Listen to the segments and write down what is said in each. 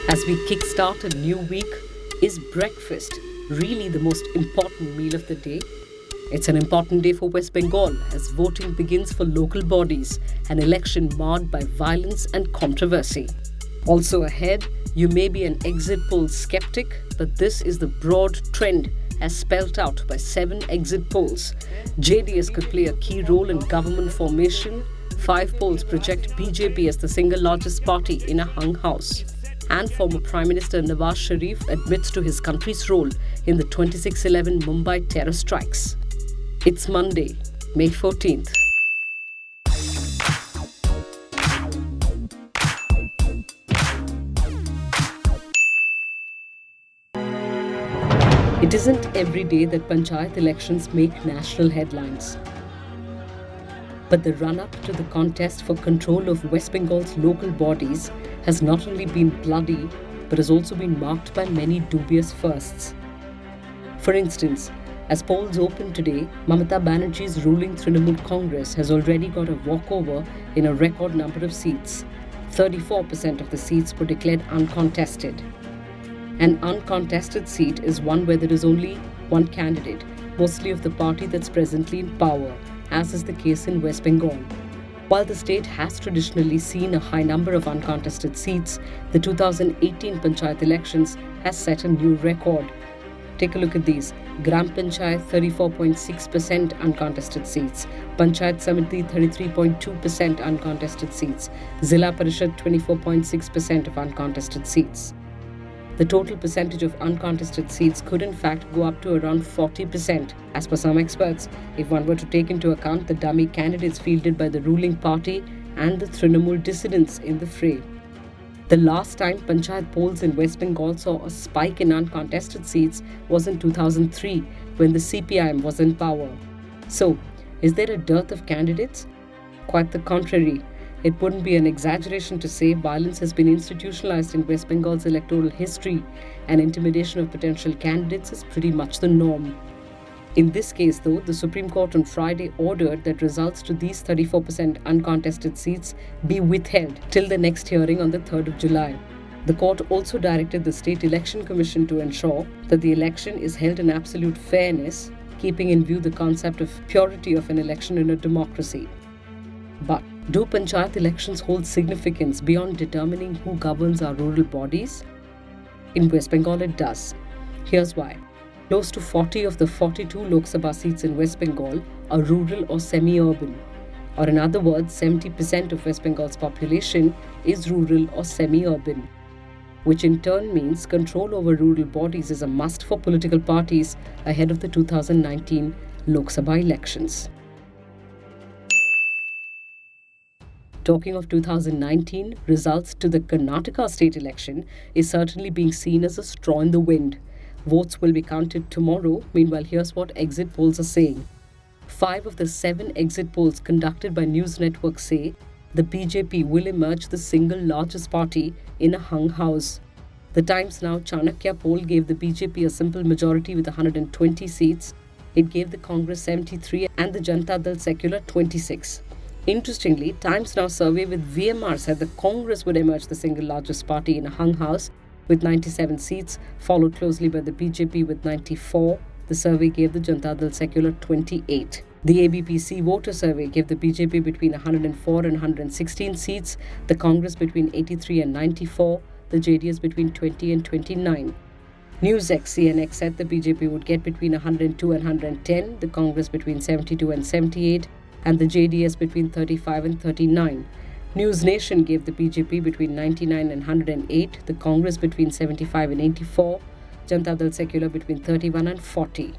As we kickstart a new week, is breakfast really the most important meal of the day? It's an important day for West Bengal as voting begins for local bodies, an election marred by violence and controversy. Also ahead, you may be an exit poll skeptic, but this is the broad trend as spelt out by 7 exit polls. JDS could play a key role in government formation. 5 polls project BJP as the single largest party in a hung house. And former Prime Minister Nawaz Sharif admits to his country's role in the 26/11 Mumbai terror strikes. It's Monday, May 14th. It isn't every day that Panchayat elections make national headlines. But the run-up to the contest for control of West Bengal's local bodies has not only been bloody, but has also been marked by many dubious firsts. For instance, as polls open today, Mamata Banerjee's ruling Trinamool Congress has already got a walkover in a record number of seats. 34% of the seats were declared uncontested. An uncontested seat is one where there is only one candidate, mostly of the party that's presently in power, as is the case in West Bengal. While the state has traditionally seen a high number of uncontested seats, the 2018 Panchayat elections has set a new record. Take a look at these. Gram Panchayat 34.6% uncontested seats, Panchayat Samiti 33.2% uncontested seats, Zilla Parishad 24.6% of uncontested seats. The total percentage of uncontested seats could in fact go up to around 40%, as per some experts, if one were to take into account the dummy candidates fielded by the ruling party and the Trinamool dissidents in the fray. The last time Panchayat polls in West Bengal saw a spike in uncontested seats was in 2003, when the CPIM was in power. So, is there a dearth of candidates? Quite the contrary. It wouldn't be an exaggeration to say violence has been institutionalized in West Bengal's electoral history, and intimidation of potential candidates is pretty much the norm. In this case, though, the Supreme Court on Friday ordered that results to these 34% uncontested seats be withheld till the next hearing on the 3rd of July. The court also directed the State Election Commission to ensure that the election is held in absolute fairness, keeping in view the concept of purity of an election in a democracy. But do Panchayat elections hold significance beyond determining who governs our rural bodies? In West Bengal it does. Here's why. Close to 40 of the 42 Lok Sabha seats in West Bengal are rural or semi-urban. Or in other words, 70% of West Bengal's population is rural or semi-urban, which in turn means control over rural bodies is a must for political parties ahead of the 2019 Lok Sabha elections. Talking of 2019, results to the Karnataka state election is certainly being seen as a straw in the wind. Votes will be counted tomorrow. Meanwhile, here's what exit polls are saying. 5 of the 7 exit polls conducted by news networks say the BJP will emerge the single largest party in a hung house. The Times Now Chanakya poll gave the BJP a simple majority with 120 seats. It gave the Congress 73 and the Janata Dal Secular 26. Interestingly, Times Now survey with VMR said the Congress would emerge the single largest party in a hung house with 97 seats, followed closely by the BJP with 94. The survey gave the Janata Dal Secular 28. The ABPC voter survey gave the BJP between 104 and 116 seats, the Congress between 83 and 94, the JDS between 20 and 29. NewsX CNX said the BJP would get between 102 and 110, the Congress between 72 and 78, and the JDS between 35 and 39. News Nation gave the BJP between 99 and 108, the Congress between 75 and 84, Janata Dal Secular between 31 and 40.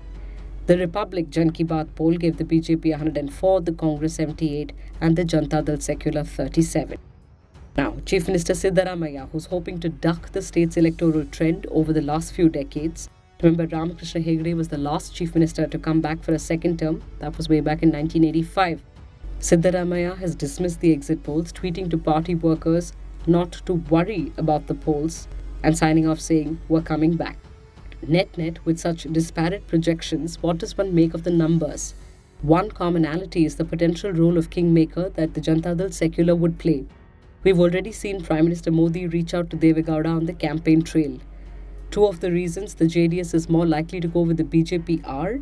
The Republic Jan Ki Baat poll gave the BJP 104, the Congress 78, and the Janata Dal Secular 37. Now, Chief Minister Siddaramaiah, who's hoping to duck the state's electoral trend over the last few decades. Remember, Ramakrishna Hegde was the last Chief Minister to come back for a second term. That was way back in 1985. Siddaramaiah has dismissed the exit polls, tweeting to party workers not to worry about the polls and signing off saying, "We're coming back." Net-net, with such disparate projections, what does one make of the numbers? One commonality is the potential role of kingmaker that the Janata Dal Secular would play. We've already seen Prime Minister Modi reach out to Deve Gowda on the campaign trail. Two of the reasons the JDS is more likely to go with the BJP are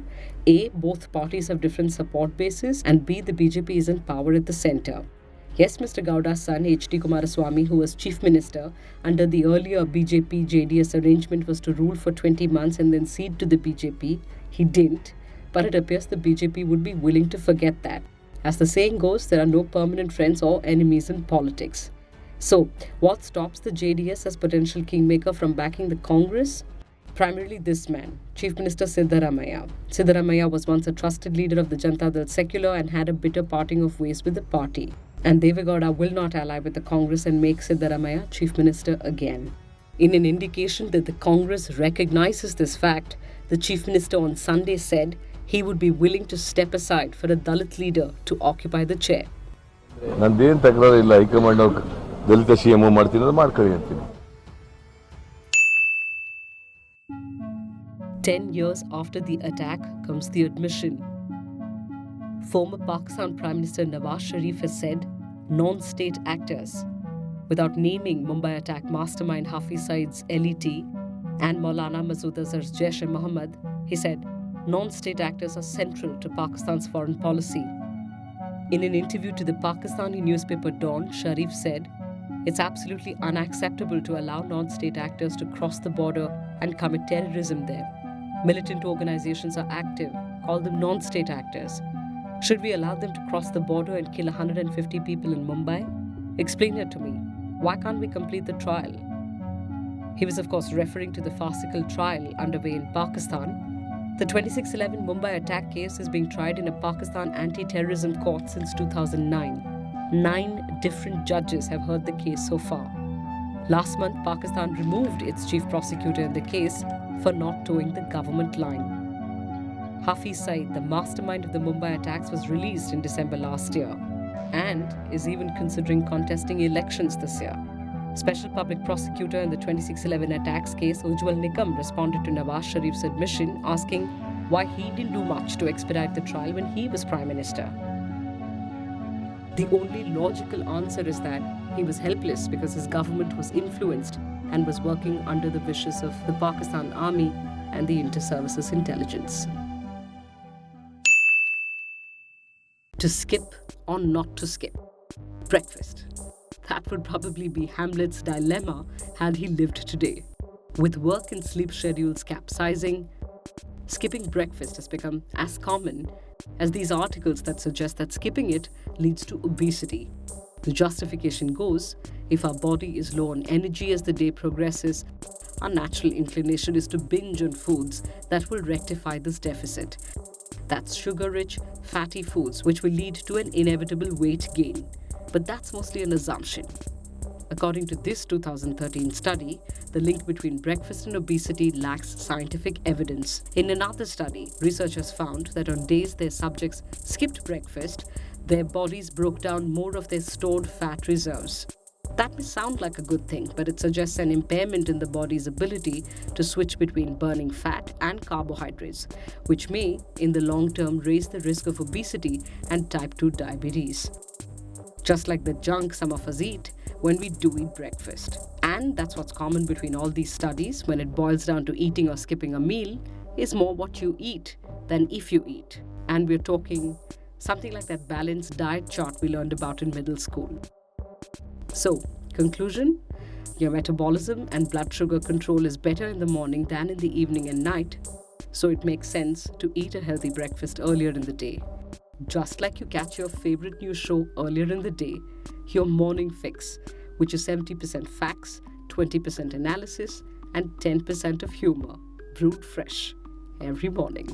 A. Both parties have different support bases, and B. The BJP is in power at the centre. Yes, Mr. Gowda's son, H.D. Kumaraswamy, who was Chief Minister under the earlier BJP-JDS arrangement, was to rule for 20 months and then cede to the BJP. He didn't, but it appears the BJP would be willing to forget that. As the saying goes, there are no permanent friends or enemies in politics. So, what stops the JDS as potential kingmaker from backing the Congress? Primarily this man, Chief Minister Siddaramaiah. Siddaramaiah was once a trusted leader of the Janata Dal Secular and had a bitter parting of ways with the party. And Deve Gowda will not ally with the Congress and make Siddaramaiah Chief Minister again. In an indication that the Congress recognizes this fact, the Chief Minister on Sunday said he would be willing to step aside for a Dalit leader to occupy the chair. ನಂದೇನು ತಕರಾರು ಇಲ್ಲ high command ಅವ್ರು ದಲಿತ CM ಮಾಡ್ತೀನಿ ಅಂದ್ರೆ ಮಾಡ್ಕೊಳ್ಳಿ ಅಂತೀನಿ. 10 years after the attack comes the admission. Former Pakistan Prime Minister Nawaz Sharif has said non-state actors, without naming Mumbai attack mastermind Hafiz Saeed's LET and Maulana Masood Azhar's Jaish-e-Mohammed, he said non-state actors are central to Pakistan's foreign policy. In an interview to the Pakistani newspaper Dawn, Sharif said, "It's absolutely unacceptable to allow non-state actors to cross the border and commit terrorism there. Militant organizations are active. Call them non-state actors. Should we allow them to cross the border and kill 150 people in Mumbai? Explain it to me. Why can't we complete the trial?" He was, of course, referring to the farcical trial underway in Pakistan. The 26/11 Mumbai attack case is being tried in a Pakistan anti-terrorism court since 2009. 9 different judges have heard the case so far. Last month, Pakistan removed its chief prosecutor in the case for not towing the government line. Hafiz Saeed, the mastermind of the Mumbai attacks, was released in December last year and is even considering contesting elections this year. Special Public Prosecutor in the 26/11 attacks case, Ujjwal Nikam, responded to Nawaz Sharif's admission, asking why he didn't do much to expedite the trial when he was Prime Minister. The only logical answer is that he was helpless because his government was influenced and was working under the wishes of the Pakistan Army and the Inter-Services Intelligence. To skip or not to skip? Breakfast. That would probably be Hamlet's dilemma had he lived today. With work and sleep schedules capsizing, skipping breakfast has become as common as these articles that suggest that skipping it leads to obesity. The justification goes, if our body is low on energy as the day progresses, our natural inclination is to binge on foods that will rectify this deficit. That's sugar-rich, fatty foods, which will lead to an inevitable weight gain. But that's mostly an assumption. According to this 2013 study, the link between breakfast and obesity lacks scientific evidence. In another study, researchers found that on days their subjects skipped breakfast, their bodies broke down more of their stored fat reserves. That may sound like a good thing, but it suggests an impairment in the body's ability to switch between burning fat and carbohydrates, which may, in the long term, raise the risk of obesity and type 2 diabetes. Just like the junk some of us eat when we do eat breakfast. And that's what's common between all these studies when it boils down to eating or skipping a meal is more what you eat than if you eat. And we're talking something like that balanced diet chart we learned about in middle school. So, conclusion, your metabolism and blood sugar control is better in the morning than in the evening and night, so it makes sense to eat a healthy breakfast earlier in the day. Just like you catch your favorite news show earlier in the day, your morning fix, which is 70% facts, 20% analysis, and 10% of humor, brewed fresh every morning.